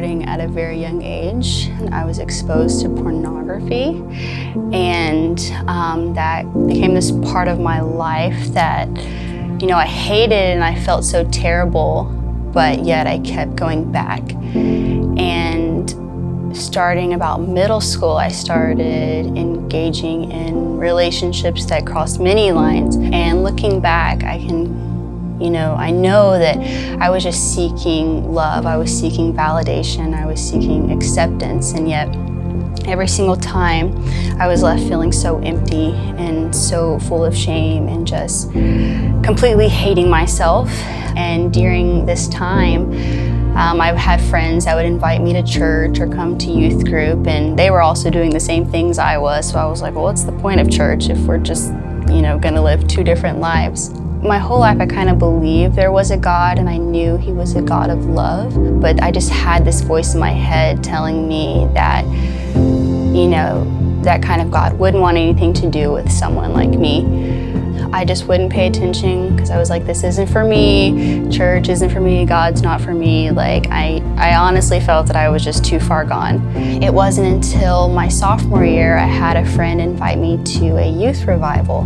starting at a very young age. I was exposed to pornography, and that became this part of my life that, I hated and I felt so terrible, but yet I kept going back. And starting about middle school, I started engaging in relationships that crossed many lines. And looking back, I know that I was just seeking love. I was seeking validation. I was seeking acceptance. And yet, every single time, I was left feeling so empty and so full of shame and just completely hating myself. And during this time, I've had friends that would invite me to church or come to youth group, and they were also doing the same things I was. So I was like, well, what's the point of church if we're just, going to live two different lives? My whole life, I kind of believed there was a God, and I knew He was a God of love, but I just had this voice in my head telling me that, that kind of God wouldn't want anything to do with someone like me. I just wouldn't pay attention because I was like, this isn't for me, church isn't for me, God's not for me. I honestly felt that I was just too far gone. It wasn't until my sophomore year I had a friend invite me to a youth revival.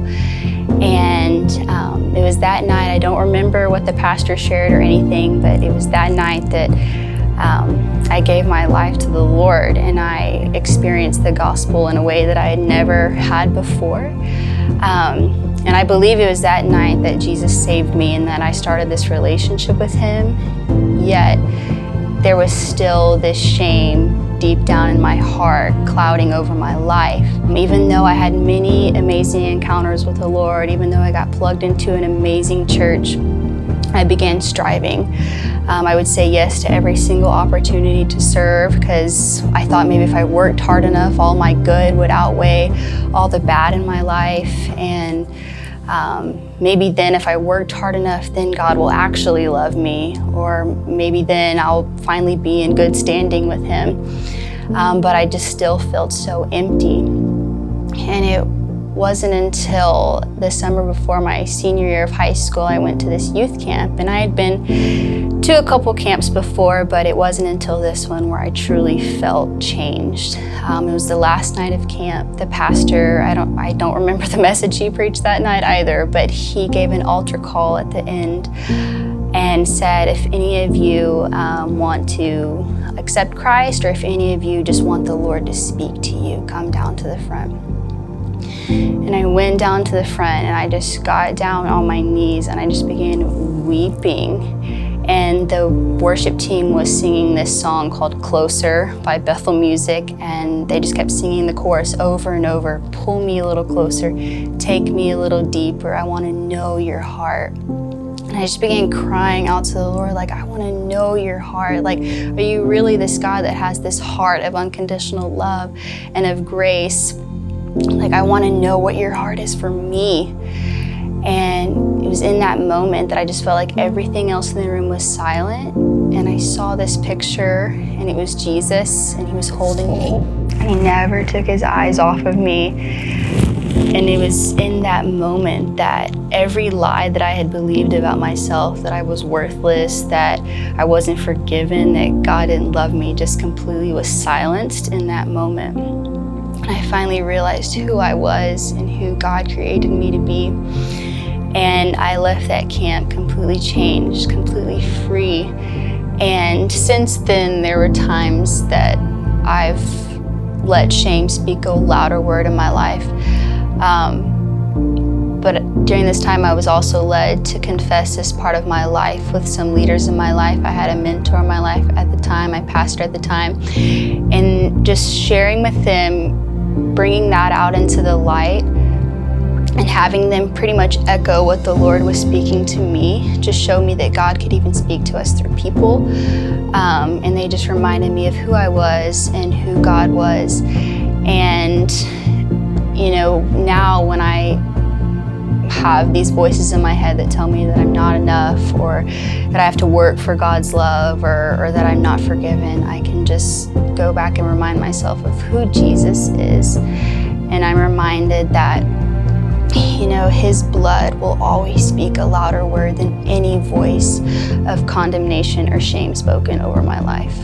And it was that night, I don't remember what the pastor shared or anything, but it was that night that I gave my life to the Lord, and I experienced the gospel in a way that I had never had before. And I believe it was that night that Jesus saved me and that I started this relationship with Him. Yet there was still this shame deep down in my heart clouding over my life. Even though I had many amazing encounters with the Lord, even though I got plugged into an amazing church, I began striving. I would say yes to every single opportunity to serve because I thought maybe if I worked hard enough, all my good would outweigh all the bad in my life. And maybe then if I worked hard enough, then God will actually love me, or maybe then I'll finally be in good standing with Him. But I just still felt so empty. And it wasn't until the summer before my senior year of high school, I went to this youth camp, and I had been to a couple camps before, but it wasn't until this one where I truly felt changed. It was the last night of camp. The pastor, I don't remember the message he preached that night either, but he gave an altar call at the end and said, if any of you want to accept Christ, or if any of you just want the Lord to speak to you, come down to the front. And I went down to the front, and I just got down on my knees, and I just began weeping. And the worship team was singing this song called Closer by Bethel Music, and they just kept singing the chorus over and over. Pull me a little closer, take me a little deeper, I want to know your heart. And I just began crying out to the Lord, I want to know your heart. Are you really this God that has this heart of unconditional love and of grace? I want to know what your heart is for me. And it was in that moment that I just felt like everything else in the room was silent. And I saw this picture, and it was Jesus, and He was holding me. And He never took His eyes off of me. And it was in that moment that every lie that I had believed about myself, that I was worthless, that I wasn't forgiven, that God didn't love me, just completely was silenced in that moment. And I finally realized who I was and who God created me to be. And I left that camp completely changed, completely free. And since then, there were times that I've let shame speak a louder word in my life. But during this time, I was also led to confess this part of my life with some leaders in my life. I had a mentor in my life at the time, my pastor at the time, and just sharing with them, bringing that out into the light and having them pretty much echo what the Lord was speaking to me, just showed me that God could even speak to us through people. And they just reminded me of who I was and who God was. And, now when I have these voices in my head that tell me that I'm not enough, or that I have to work for God's love, or that I'm not forgiven, I can just go back and remind myself of who Jesus is. And I'm reminded that, His blood will always speak a louder word than any voice of condemnation or shame spoken over my life.